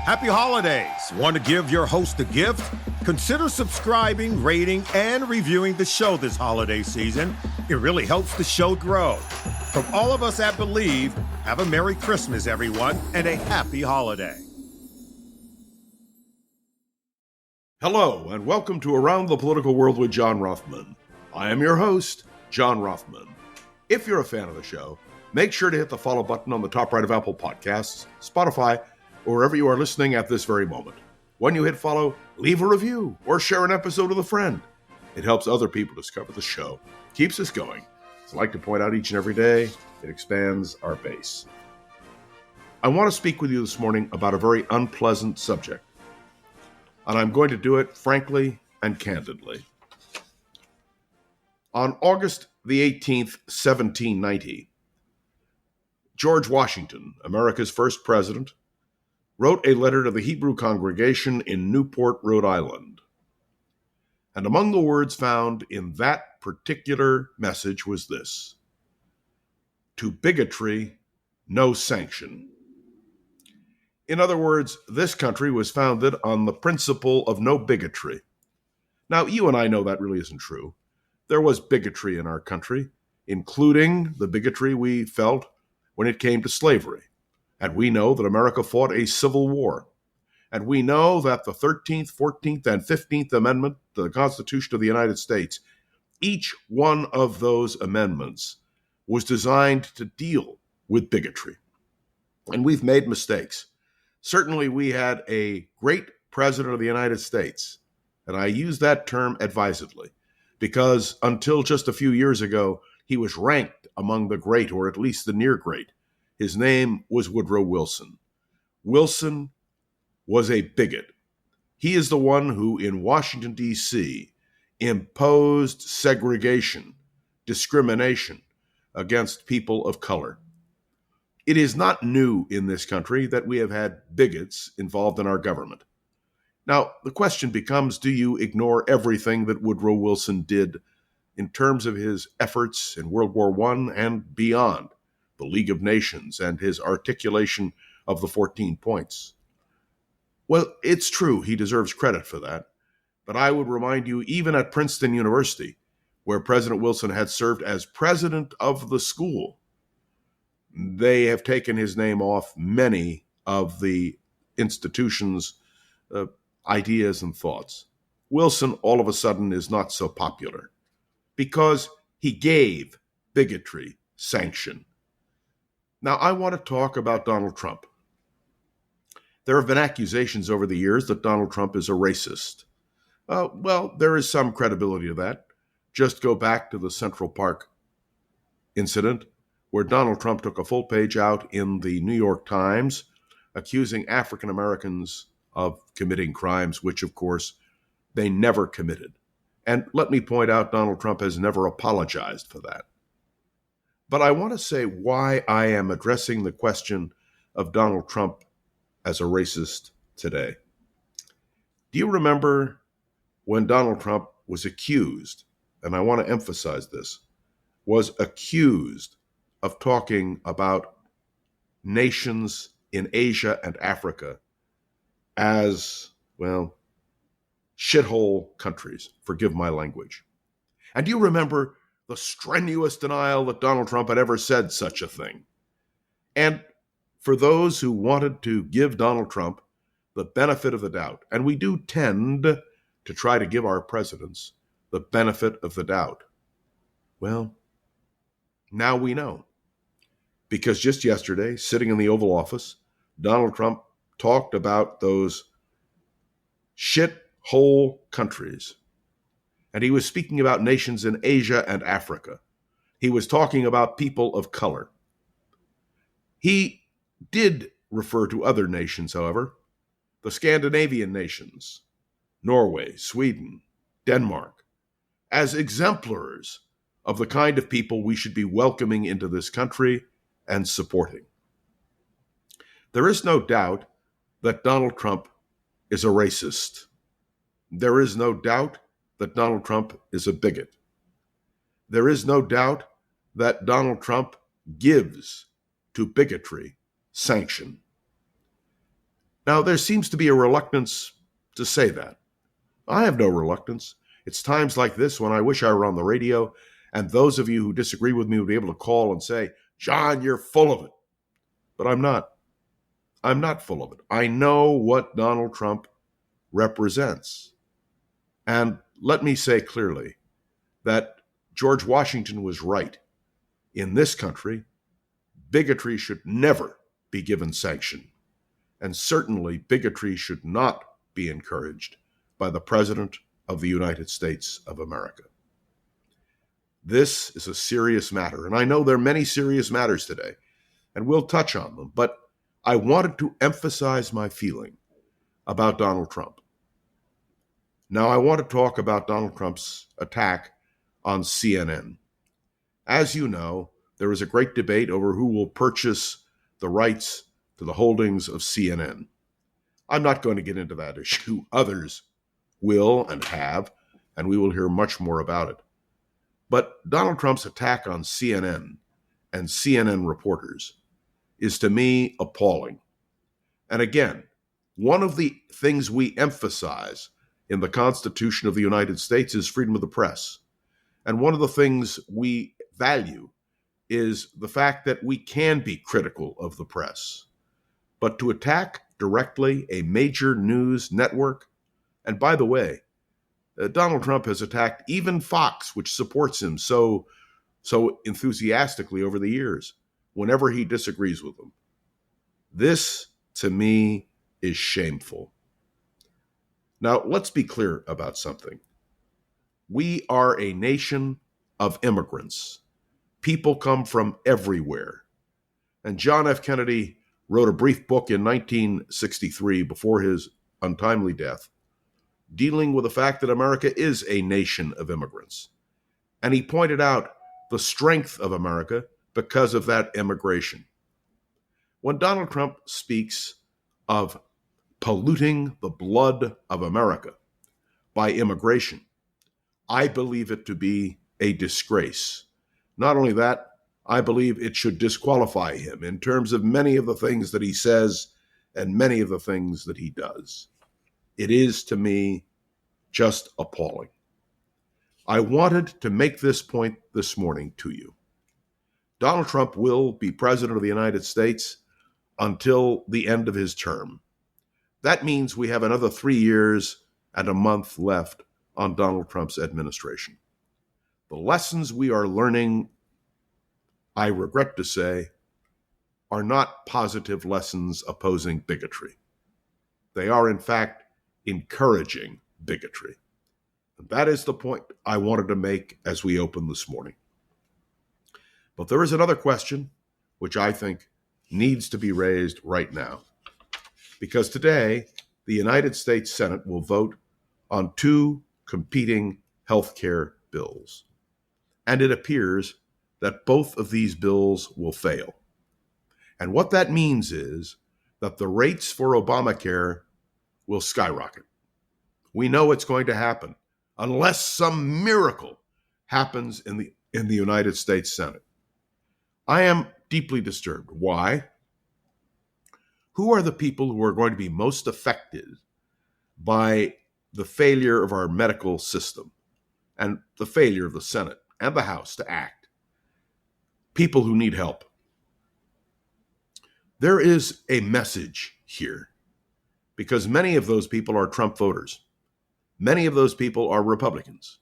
Happy holidays. Want to give your host a gift? Consider subscribing, rating, and reviewing the show this holiday season. It really helps the show grow. From all of us at Believe, have a Merry Christmas, everyone, and a happy holiday. Hello, and welcome to Around the Political World with John Rothman. I am your host, John Rothman. If you're a fan of the show, make sure to hit the follow button on the top right of Apple Podcasts, Spotify, or wherever you are listening at this very moment. When you hit follow, leave a review or share an episode with a friend. It helps other people discover the show, keeps us going. As I like to point out each and every day, it expands our base. I want to speak with you this morning about a very unpleasant subject, and I'm going to do it frankly and candidly. On August the 18th, 1790, George Washington, America's first president, wrote a letter to the Hebrew congregation in Newport, Rhode Island. And among the words found in that particular message was this: to bigotry, no sanction. In other words, this country was founded on the principle of no bigotry. Now, you and I know that really isn't true. There was bigotry in our country, including the bigotry we felt when it came to slavery. And we know that America fought a civil war. And we know that the 13th, 14th, and 15th Amendment to the Constitution of the United States, each one of those amendments was designed to deal with bigotry. And we've made mistakes. Certainly, we had a great president of the United States, and I use that term advisedly, because until just a few years ago, he was ranked among the great, or at least the near great. His name was Woodrow Wilson. Wilson was a bigot. He is the one who, in Washington, D.C., imposed segregation, discrimination against people of color. It is not new in this country that we have had bigots involved in our government. Now, the question becomes, do you ignore everything that Woodrow Wilson did in terms of his efforts in World War I and beyond, the League of Nations and his articulation of the 14 points? Well, it's true, he deserves credit for that. But I would remind you, even at Princeton University, where President Wilson had served as president of the school, they have taken his name off many of the institution's ideas and thoughts. Wilson, all of a sudden, is not so popular because he gave bigotry sanction. Now, I want to talk about Donald Trump. There have been accusations over the years that Donald Trump is a racist. Well, there is some credibility to that. Just go back to the Central Park incident, where Donald Trump took a full page out in the New York Times, accusing African Americans of committing crimes, which, of course, they never committed. And let me point out, Donald Trump has never apologized for that. But I want to say why I am addressing the question of Donald Trump as a racist today. Do you remember when Donald Trump was accused, and I want to emphasize this, was accused of talking about nations in Asia and Africa as, well, shithole countries, forgive my language. And do you remember the strenuous denial that Donald Trump had ever said such a thing? And for those who wanted to give Donald Trump the benefit of the doubt, and we do tend to try to give our presidents the benefit of the doubt, well, now we know. Because just yesterday, sitting in the Oval Office, Donald Trump talked about those shithole countries. And he was speaking about nations in Asia and Africa. He was talking about people of color. He did refer to other nations, however, the Scandinavian nations, Norway, Sweden, Denmark, as exemplars of the kind of people we should be welcoming into this country and supporting. There is no doubt that Donald Trump is a racist. There is no doubt that Donald Trump is a bigot. There is no doubt that Donald Trump gives to bigotry sanction. Now, there seems to be a reluctance to say that. I have no reluctance. It's times like this when I wish I were on the radio, and those of you who disagree with me would be able to call and say, John, you're full of it. But I'm not. I'm not full of it. I know what Donald Trump represents. And let me say clearly that George Washington was right. In this country, bigotry should never be given sanction. And certainly bigotry should not be encouraged by the President of the United States of America. This is a serious matter, and I know there are many serious matters today, and we'll touch on them, but I wanted to emphasize my feeling about Donald Trump. Now, I want to talk about Donald Trump's attack on CNN. As you know, there is a great debate over who will purchase the rights to the holdings of CNN. I'm not going to get into that issue. Others will and have, and we will hear much more about it. But Donald Trump's attack on CNN and CNN reporters is to me appalling. And again, one of the things we emphasize in the Constitution of the United States is freedom of the press. And one of the things we value is the fact that we can be critical of the press. But to attack directly a major news network, and by the way, Donald Trump has attacked even Fox, which supports him so enthusiastically over the years, whenever he disagrees with them. This, to me, is shameful. Now, let's be clear about something. We are a nation of immigrants. People come from everywhere. And John F. Kennedy wrote a brief book in 1963, before his untimely death, dealing with the fact that America is a nation of immigrants. And he pointed out the strength of America because of that immigration. When Donald Trump speaks of polluting the blood of America by immigration, I believe it to be a disgrace. Not only that, I believe it should disqualify him in terms of many of the things that he says and many of the things that he does. It is, to me, just appalling. I wanted to make this point this morning to you. Donald Trump will be president of the United States until the end of his term. That means we have another 3 years and a month left on Donald Trump's administration. The lessons we are learning, I regret to say, are not positive lessons opposing bigotry. They are, in fact, encouraging bigotry. And that is the point I wanted to make as we open this morning. But there is another question which I think needs to be raised right now. Because today, the United States Senate will vote on two competing health care bills. And it appears that both of these bills will fail. And what that means is that the rates for Obamacare will skyrocket. We know it's going to happen unless some miracle happens in the United States Senate. I am deeply disturbed. Why? Who are the people who are going to be most affected by the failure of our medical system and the failure of the Senate and the House to act? People who need help. There is a message here because many of those people are Trump voters. Many of those people are Republicans.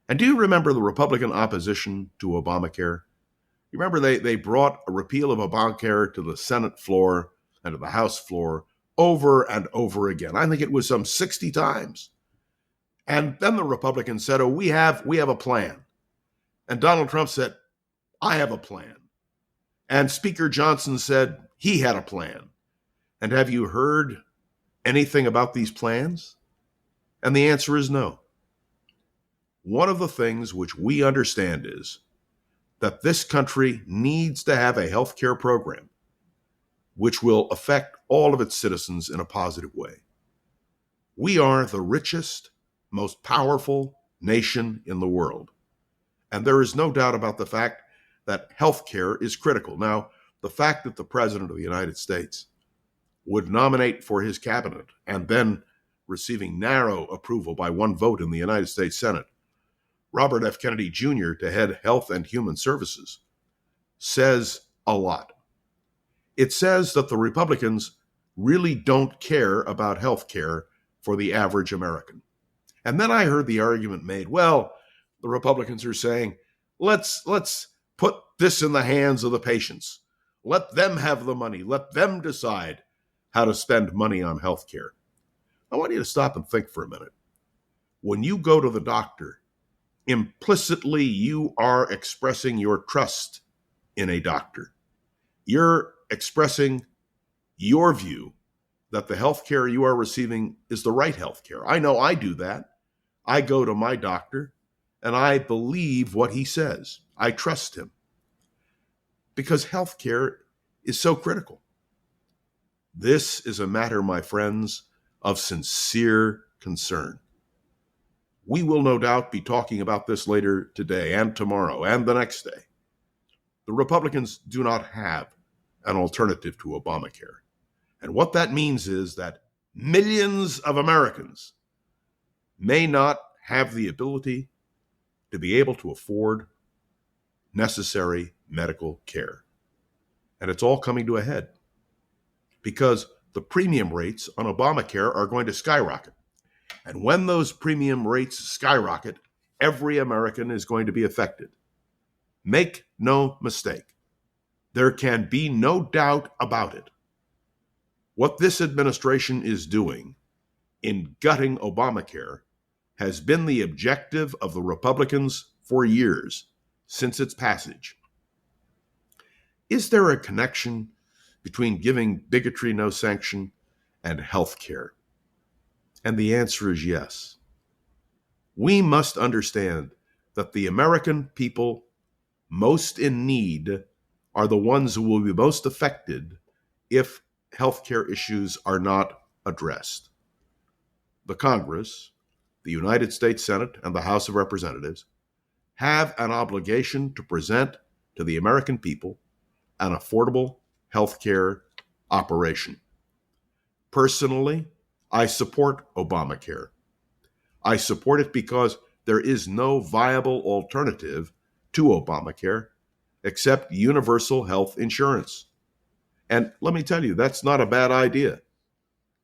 And do you remember the Republican opposition to Obamacare? You remember they brought a repeal of Obamacare to the Senate floor and to the House floor over and over again. I think it was some 60 times. And then the Republicans said, we have a plan. And Donald Trump said, I have a plan. And Speaker Johnson said he had a plan. And have you heard anything about these plans? And the answer is no. One of the things which we understand is that this country needs to have a health care program which will affect all of its citizens in a positive way. We are the richest, most powerful nation in the world. And there is no doubt about the fact that health care is critical. Now, the fact that the President of the United States would nominate for his cabinet and then receiving narrow approval by one vote in the United States Senate, Robert F. Kennedy Jr. to head Health and Human Services, says a lot. It says that the Republicans really don't care about health care for the average American. And then I heard the argument made, well, the Republicans are saying, let's put this in the hands of the patients. Let them have the money. Let them decide how to spend money on health care. I want you to stop and think for a minute. When you go to the doctor, implicitly you are expressing your trust in a doctor. You're expressing your view that the health care you are receiving is the right health care. I know I do that. I go to my doctor and I believe what he says. I trust him because health care is so critical. This is a matter, my friends, of sincere concern. We will no doubt be talking about this later today and tomorrow and the next day. The Republicans do not have an alternative to Obamacare. And what that means is that millions of Americans may not have the ability to be able to afford necessary medical care. And it's all coming to a head because the premium rates on Obamacare are going to skyrocket. And when those premium rates skyrocket, every American is going to be affected. Make no mistake. There can be no doubt about it. What this administration is doing in gutting Obamacare has been the objective of the Republicans for years since its passage. Is there a connection between giving bigotry no sanction and health care? And the answer is yes. We must understand that the American people most in need are the ones who will be most affected if healthcare issues are not addressed. The Congress, the United States Senate, and the House of Representatives have an obligation to present to the American people an affordable healthcare operation. Personally, I support Obamacare. I support it because there is no viable alternative to Obamacare except universal health insurance. And let me tell you, that's not a bad idea.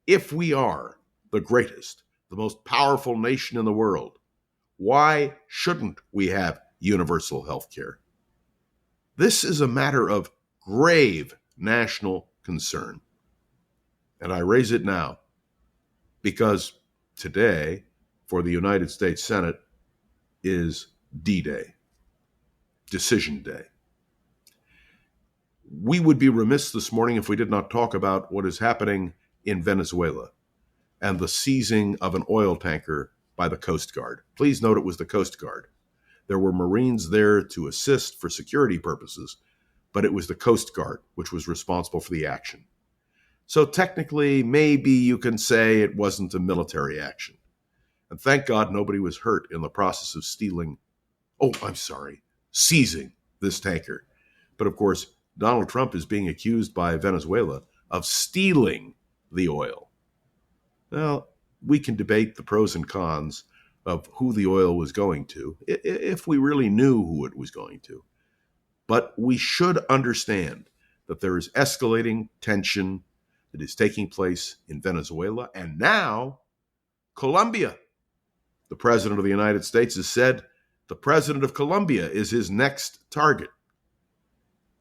If we are the greatest, the most powerful nation in the world, why shouldn't we have universal health care? This is a matter of grave national concern. And I raise it now because today, for the United States Senate, is D-Day, Decision Day. We would be remiss this morning if we did not talk about what is happening in Venezuela and the seizing of an oil tanker by the Coast Guard. Please note it was the Coast Guard. There were Marines there to assist for security purposes, but it was the Coast Guard which was responsible for the action. So technically, maybe you can say it wasn't a military action. And thank God nobody was hurt in the process of seizing this tanker. But of course, Donald Trump is being accused by Venezuela of stealing the oil. Well, we can debate the pros and cons of who the oil was going to, if we really knew who it was going to. But we should understand that there is escalating tension that is taking place in Venezuela and now Colombia. The President of the United States has said the President of Colombia is his next target.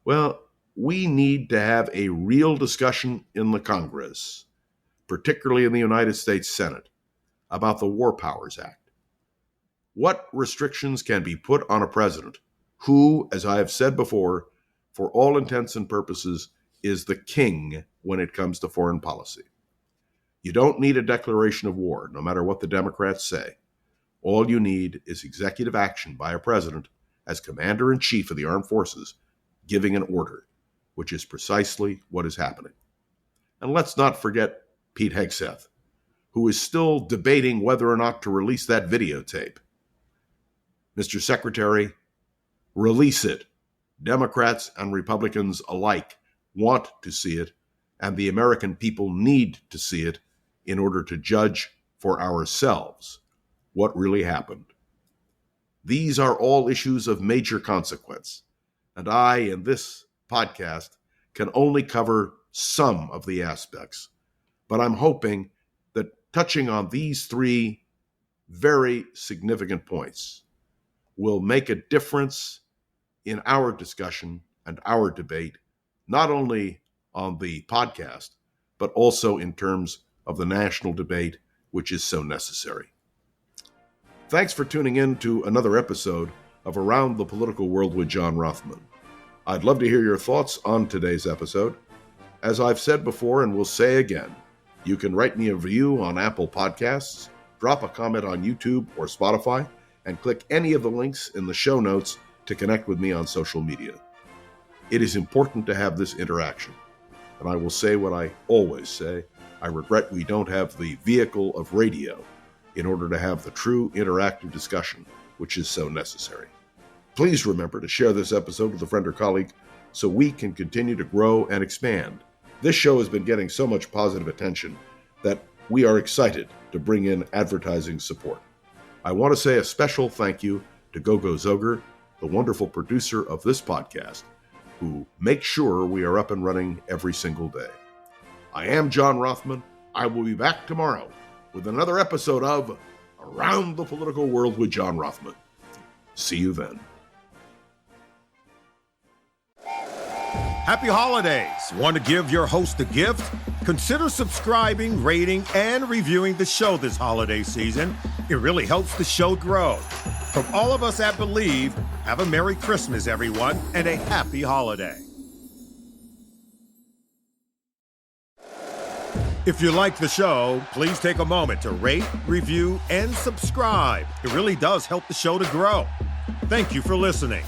Well, we need to have a real discussion in the Congress, particularly in the United States Senate, about the War Powers Act. What restrictions can be put on a president who, as I have said before, for all intents and purposes, is the king when it comes to foreign policy? You don't need a declaration of war, no matter what the Democrats say. All you need is executive action by a president as commander-in-chief of the armed forces giving an order, which is precisely what is happening. And let's not forget Pete Hegseth, who is still debating whether or not to release that videotape. Mr. Secretary, release it. Democrats and Republicans alike want to see it and the American people need to see it in order to judge for ourselves what really happened. These are all issues of major consequence, and I, in this podcast, can only cover some of the aspects. But I'm hoping that touching on these three very significant points will make a difference in our discussion and our debate, not only on the podcast, but also in terms of the national debate, which is so necessary. Thanks for tuning in to another episode of Around the Political World with John Rothman. I'd love to hear your thoughts on today's episode. As I've said before and will say again, you can write me a review on Apple Podcasts, drop a comment on YouTube or Spotify, and click any of the links in the show notes to connect with me on social media. It is important to have this interaction, and I will say what I always say. I regret we don't have the vehicle of radio in order to have the true interactive discussion, which is so necessary. Please remember to share this episode with a friend or colleague so we can continue to grow and expand. This show has been getting so much positive attention that we are excited to bring in advertising support. I want to say a special thank you to Gogo Zoger, the wonderful producer of this podcast, who makes sure we are up and running every single day. I am John Rothman. I will be back tomorrow with another episode of Around the Political World with John Rothman. See you then. Happy holidays! Want to give your host a gift? Consider subscribing, rating, and reviewing the show this holiday season. It really helps the show grow. From all of us at Believe, have a Merry Christmas, everyone, and a happy holiday. If you like the show, please take a moment to rate, review, and subscribe. It really does help the show to grow. Thank you for listening.